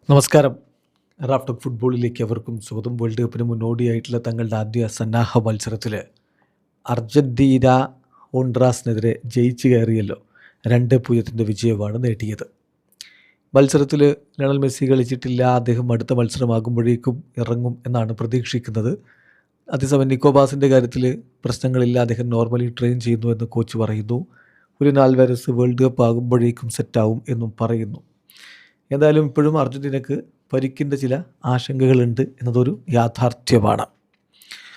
നമസ്കാരം. റാഫ്റ്റോക്ക് ഫുട്ബോളിലേക്ക് അവർക്കും സ്വാഗതം. വേൾഡ് കപ്പിന് മുന്നോടിയായിട്ടുള്ള തങ്ങളുടെ ആദ്യ സന്നാഹ മത്സരത്തിൽ അർജൻറ്റീന ഹോണ്ട്രാസിനെതിരെ ജയിച്ചു കയറിയല്ലോ. 2-0 വിജയമാണ് നേടിയത്. മത്സരത്തിൽ ലയണൽ മെസ്സി കളിച്ചിട്ടില്ല. അദ്ദേഹം അടുത്ത മത്സരമാകുമ്പോഴേക്കും ഇറങ്ങും എന്നാണ് പ്രതീക്ഷിക്കുന്നത്. അതേസമയം നിക്കോബാസിൻ്റെ കാര്യത്തിൽ പ്രശ്നങ്ങളില്ല. അദ്ദേഹം നോർമലി ട്രെയിൻ ചെയ്യുന്നു എന്ന് കോച്ച് പറയുന്നു. ഹുലിയൻ ആൽവാരസ് വേൾഡ് കപ്പ് ആകുമ്പോഴേക്കും സെറ്റാവും എന്നും പറയുന്നു. എന്തായാലും ഇപ്പോഴും അർജൻറ്റീനക്ക് പരിക്കിൻ്റെ ചില ആശങ്കകളുണ്ട് എന്നതൊരു യാഥാർത്ഥ്യമാണ്.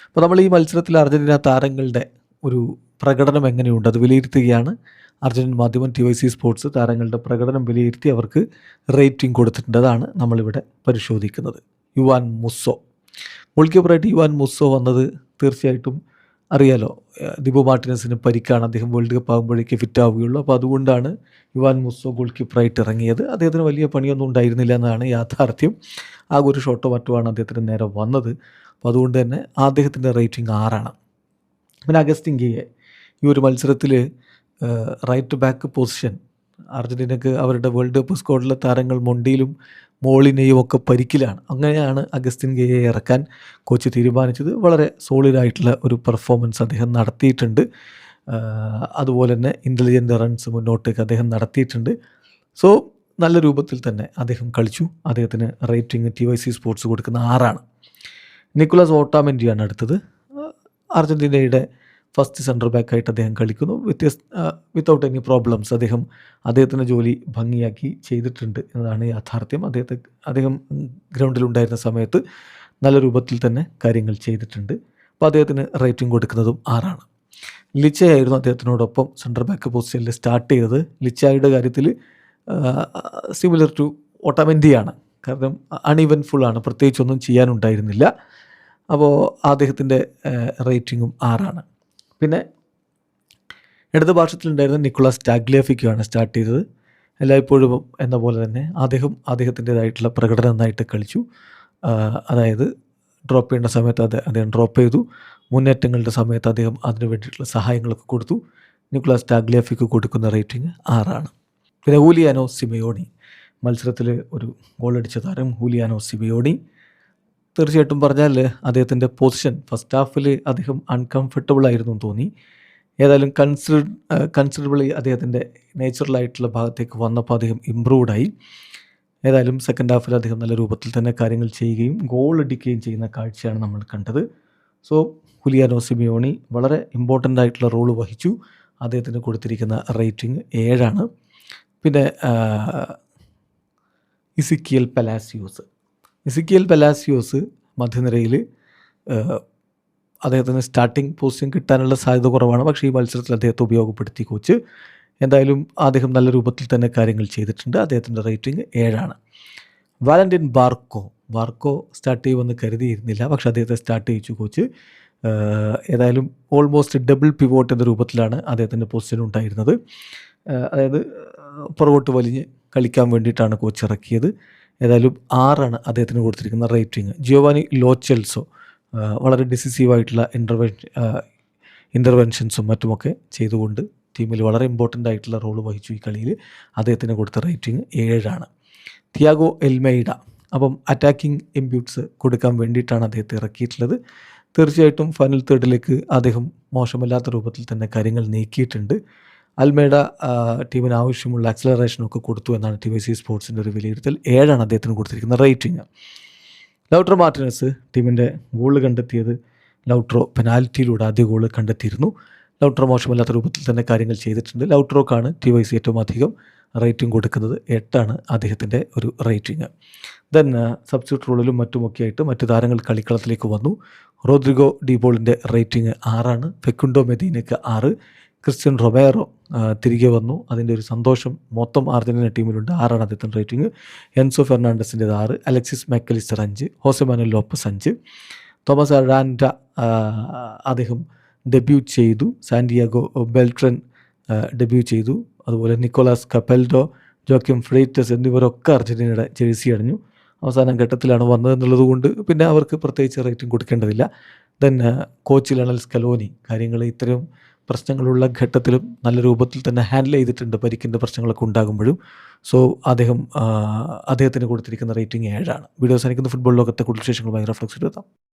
അപ്പോൾ നമ്മൾ ഈ മത്സരത്തിൽ അർജൻറ്റീന താരങ്ങളുടെ ഒരു പ്രകടനം എങ്ങനെയുണ്ട് അത് വിലയിരുത്തുകയാണ്. അർജൻറ്റീൻ മാധ്യമം TYC സ്പോർട്സ് താരങ്ങളുടെ പ്രകടനം വിലയിരുത്തി അവർക്ക് റേറ്റിംഗ് കൊടുത്തിട്ടുണ്ട്. അതാണ് നമ്മളിവിടെ പരിശോധിക്കുന്നത്. യുവാൻ മുസ്സോ ഗോൾ കീപ്പറായിട്ട് യുവാൻ മുസ്സോ വന്നത് തീർച്ചയായിട്ടും അറിയാലോ. ദിബോ മാർട്ടിനസിന് പരിക്കാണ്. അദ്ദേഹം വേൾഡ് കപ്പ് ആകുമ്പോഴേക്ക് ഫിറ്റ് ആവുകയുള്ളൂ. അപ്പോൾ അതുകൊണ്ടാണ് യുവാൻ മുസ്സോ ഗോൾ കീപ്പറായിട്ട് ഇറങ്ങിയത്. അദ്ദേഹത്തിന് വലിയ പണിയൊന്നും ഉണ്ടായിരുന്നില്ല എന്നതാണ് യാഥാർത്ഥ്യം. ആകെ ഒരു ഷോട്ടോ മറ്റുമാണ് അദ്ദേഹത്തിന് നേരെ വന്നത്. അപ്പോൾ അതുകൊണ്ട് തന്നെ അദ്ദേഹത്തിൻ്റെ റേറ്റിംഗ് 6. പിന്നെ അഗസ്റ്റിൻ ഗിയെ ഈ ഒരു മത്സരത്തിൽ റൈറ്റ് ബാക്ക് പൊസിഷൻ അർജൻറ്റീനക്ക് അവരുടെ വേൾഡ് കപ്പ് സ്ക്വാഡിലെ താരങ്ങൾ മൊണ്ടിയിലും മോളിനെയും ഒക്കെ പരിക്കിലാണ്. അങ്ങനെയാണ് അഗസ്റ്റിൻ ഗിയെ ഇറക്കാൻ കോച്ച് തീരുമാനിച്ചത്. വളരെ സോളിഡായിട്ടുള്ള ഒരു പെർഫോമൻസ് അദ്ദേഹം നടത്തിയിട്ടുണ്ട്. അതുപോലെ തന്നെ ഇൻ്റലിജൻ്റ് റൺസ് മുന്നോട്ടേക്ക് അദ്ദേഹം നടത്തിയിട്ടുണ്ട്. സോ നല്ല രൂപത്തിൽ തന്നെ അദ്ദേഹം കളിച്ചു. അദ്ദേഹത്തിന് റേറ്റിംഗ് TYC സ്പോർട്സ് കൊടുക്കുന്ന 6. നിക്കോളാസ് ഓട്ടാമെൻഡിയാണ് അടുത്തത്. അർജൻറ്റീനയുടെ ഫസ്റ്റ് സെൻറ്റർ ബാക്കായിട്ട് അദ്ദേഹം കളിക്കുന്നു. വിത്തൗട്ട് എനി പ്രോബ്ലംസ് അദ്ദേഹത്തിൻ്റെ ജോലി ഭംഗിയാക്കി ചെയ്തിട്ടുണ്ട് എന്നതാണ് യാഥാർത്ഥ്യം. അദ്ദേഹം ഗ്രൗണ്ടിലുണ്ടായിരുന്ന സമയത്ത് നല്ല രൂപത്തിൽ തന്നെ കാര്യങ്ങൾ ചെയ്തിട്ടുണ്ട്. അപ്പോൾ അദ്ദേഹത്തിന് റേറ്റിംഗ് കൊടുക്കുന്നതും 6. ലിച്ചയായിരുന്നു അദ്ദേഹത്തിനോടൊപ്പം സെൻറ്റർ ബാക്ക് പൊസിഷനിൽ സ്റ്റാർട്ട് ചെയ്തത്. ലിച്ചായുടെ കാര്യത്തിൽ സിമിലർ ടു ഓട്ടമെൻഡിയാണ്. കാരണം അൺഇവൻഫുള്ളാണ്, പ്രത്യേകിച്ചൊന്നും ചെയ്യാനുണ്ടായിരുന്നില്ല. അപ്പോൾ അദ്ദേഹത്തിൻ്റെ റേറ്റിംഗും 6. പിന്നെ ഇടത് ഭാഷത്തിലുണ്ടായിരുന്ന നിക്കോളാസ് ടാഗ്ലിയാഫിക്കാണ് സ്റ്റാർട്ട് ചെയ്തത്. എല്ലായ്പ്പോഴും എന്ന പോലെ തന്നെ അദ്ദേഹത്തിൻ്റേതായിട്ടുള്ള പ്രകടനം നന്നായിട്ട് കളിച്ചു. അതായത് ഡ്രോപ്പ് ചെയ്യേണ്ട സമയത്ത് അദ്ദേഹം ഡ്രോപ്പ് ചെയ്തു. മുന്നേറ്റങ്ങളുടെ സമയത്ത് അദ്ദേഹം അതിന് വേണ്ടിയിട്ടുള്ള സഹായങ്ങളൊക്കെ കൊടുത്തു. നിക്കോളാസ് ടാഗ്ലിയാഫിക്ക് കൊടുക്കുന്ന റേറ്റിംഗ് 6. പിന്നെ ഹൂലിയാനോ സിമയോണി മത്സരത്തിൽ ഒരു ഗോളടിച്ച താരം ഹൂലിയാനോ സിമയോണി. തീർച്ചയായിട്ടും പറഞ്ഞാൽ അദ്ദേഹത്തിൻ്റെ പൊസിഷൻ ഫസ്റ്റ് ഹാഫിൽ അദ്ദേഹം അൺകംഫർട്ടബിൾ ആയിരുന്നു എന്ന് തോന്നി. ഏതായാലും കൺസിഡറബിളി അദ്ദേഹത്തിൻ്റെ നേച്ചുറലായിട്ടുള്ള ഭാഗത്തേക്ക് വന്നപ്പോൾ അദ്ദേഹം ഇമ്പ്രൂവ്ഡായി. ഏതായാലും സെക്കൻഡ് ഹാഫിൽ അദ്ദേഹം നല്ല രൂപത്തിൽ തന്നെ കാര്യങ്ങൾ ചെയ്യുകയും ഗോൾ അടിക്കുകയും ചെയ്യുന്ന കാഴ്ചയാണ് നമ്മൾ കണ്ടത്. സോ ഹുലിയാനോ സിമിയോണി വളരെ ഇമ്പോർട്ടൻ്റ് ആയിട്ടുള്ള റോൾ വഹിച്ചു. അദ്ദേഹത്തിന് കൊടുത്തിരിക്കുന്ന റേറ്റിംഗ് 7. പിന്നെ ഇസിക്കിയൽ പലാസിയോസ് മധ്യനിരയിൽ അദ്ദേഹത്തിന് സ്റ്റാർട്ടിംഗ് പൊസിഷൻ കിട്ടാനുള്ള സാധ്യത കുറവാണ്. പക്ഷേ ഈ മത്സരത്തിൽ അദ്ദേഹത്തെ ഉപയോഗപ്പെടുത്തി കോച്ച്. എന്തായാലും അദ്ദേഹം നല്ല രൂപത്തിൽ തന്നെ കാര്യങ്ങൾ ചെയ്തിട്ടുണ്ട്. അദ്ദേഹത്തിൻ്റെ റേറ്റിംഗ് 7. വാലന്റിൻ ബാർക്കോ സ്റ്റാർട്ട് ചെയ്യുമെന്ന് കരുതിയിരുന്നില്ല, പക്ഷേ അദ്ദേഹത്തെ സ്റ്റാർട്ട് ചെയ്യിച്ചു കോച്ച്. ഏതായാലും ഓൾമോസ്റ്റ് ഡബിൾ പിവോട്ട് എന്ന രൂപത്തിലാണ് അദ്ദേഹത്തിൻ്റെ പൊസിഷൻ ഉണ്ടായിരുന്നത്. അതായത് പുറകോട്ട് വലിഞ്ഞ് കളിക്കാൻ വേണ്ടിയിട്ടാണ് കോച്ച് ഇറക്കിയത്. ഏതായാലും 6 അദ്ദേഹത്തിന് കൊടുത്തിരിക്കുന്ന റേറ്റിംഗ്. ജിയോവാനി ലോച്ചെൽസോ വളരെ ഡിസിസീവായിട്ടുള്ള ഇൻ്റർവെൻഷൻസും മറ്റുമൊക്കെ ചെയ്തുകൊണ്ട് ടീമിൽ വളരെ ഇമ്പോർട്ടൻ്റ് ആയിട്ടുള്ള റോൾ വഹിച്ചു ഈ കളിയിൽ. അദ്ദേഹത്തിന് കൊടുത്ത റേറ്റിംഗ് 7. തിയാഗോ എൽമൈഡ അപ്പം അറ്റാക്കിംഗ് ഇമ്പ്യൂട്ട്സ് കൊടുക്കാൻ വേണ്ടിയിട്ടാണ് അദ്ദേഹത്തെ ഇറക്കിയിട്ടുള്ളത്. തീർച്ചയായിട്ടും ഫൈനൽ തേർഡിലേക്ക് അദ്ദേഹം മോശമല്ലാത്ത രൂപത്തിൽ തന്നെ കാര്യങ്ങൾ നീക്കിയിട്ടുണ്ട്. അൽമേഡ ടീമിന് ആവശ്യമുള്ള ആക്സലറേഷനൊക്കെ കൊടുത്തു എന്നാണ് TYC സ്പോർട്സിൻ്റെ ഒരു വിലയിരുത്തൽ. 7 അദ്ദേഹത്തിന് കൊടുത്തിരിക്കുന്ന റേറ്റിംഗ്. ലൗട്രോ മാർട്ടിനസ് ടീമിൻ്റെ ഗോൾ കണ്ടെത്തിയത് പെനാൽറ്റിയിലൂടെ ആദ്യ ഗോൾ കണ്ടെത്തിയിരുന്നു. ലൗട്രോ മോശമല്ലാത്ത രൂപത്തിൽ തന്നെ കാര്യങ്ങൾ ചെയ്തിട്ടുണ്ട്. ലൗട്രോക്കാണ് TYC ഏറ്റവും അധികം റേറ്റിംഗ് കൊടുക്കുന്നത്. 8 അദ്ദേഹത്തിൻ്റെ ഒരു റേറ്റിംഗ്. ദെൻ സബ്സ്റ്റിറ്റ്യൂട്ട് റോളിലും മറ്റുമൊക്കെ ആയിട്ട് മറ്റു താരങ്ങൾ കളിക്കളത്തിലേക്ക് വന്നു. റോദ്രിഗോ ഡിപോളിൻ്റെ റേറ്റിംഗ് 6. ഫെക്കുണ്ടോ മെദീനയ്ക്ക് 6. ക്രിസ്ത്യൻ റൊമേറോ തിരികെ വന്നു. അതിൻ്റെ ഒരു സന്തോഷം മൊത്തം അർജൻറ്റീന ടീമിലുണ്ട്. 6 അദ്ദേഹത്തിൻ്റെ റേറ്റിംഗ്. എൻസോ ഫെർണാണ്ടസിൻ്റേത് 6. Alexis Mac Allister 5. Jose Manuel Lopez 5. Tomas Aranda അദ്ദേഹം ഡെബ്യൂട്ട് ചെയ്തു. സാന്റിയാഗോ ബെൽട്രൻ ഡെബ്യൂട്ട് ചെയ്തു. അതുപോലെ നിക്കോളാസ് കപ്പെൽഡോ, ജോക്യം ഫ്രൈറ്റസ് എന്നിവരൊക്കെ അർജൻറ്റീനയുടെ ജേഴ്സി അണിഞ്ഞു. അവസാന ഘട്ടത്തിലാണ് വന്നതെന്നുള്ളത് കൊണ്ട് പിന്നെ അവർക്ക് പ്രത്യേകിച്ച് റേറ്റിംഗ് കൊടുക്കേണ്ടതില്ല. ദെൻ കോച്ച് ലയണൽ സ്കലോനി കാര്യങ്ങൾ ഇത്തരം പ്രശ്നങ്ങളുള്ള ഘട്ടത്തിലും നല്ല രൂപത്തിൽ തന്നെ ഹാൻഡിൽ ചെയ്തിട്ടുണ്ട് പരിക്കിൻ്റെ പ്രശ്നങ്ങളൊക്കെ ഉണ്ടാകുമ്പോഴും. സോ അദ്ദേഹത്തിന് കൊടുത്തിരിക്കുന്ന റേറ്റിംഗ് 7 ആണ്. വീഡിയോ അവസാനിക്കുന്ന ഫുട്ബോൾ ലോകത്തെ കൂടുതൽ വിശേഷങ്ങളുമായി റഫ്ലക്സ് എത്താം.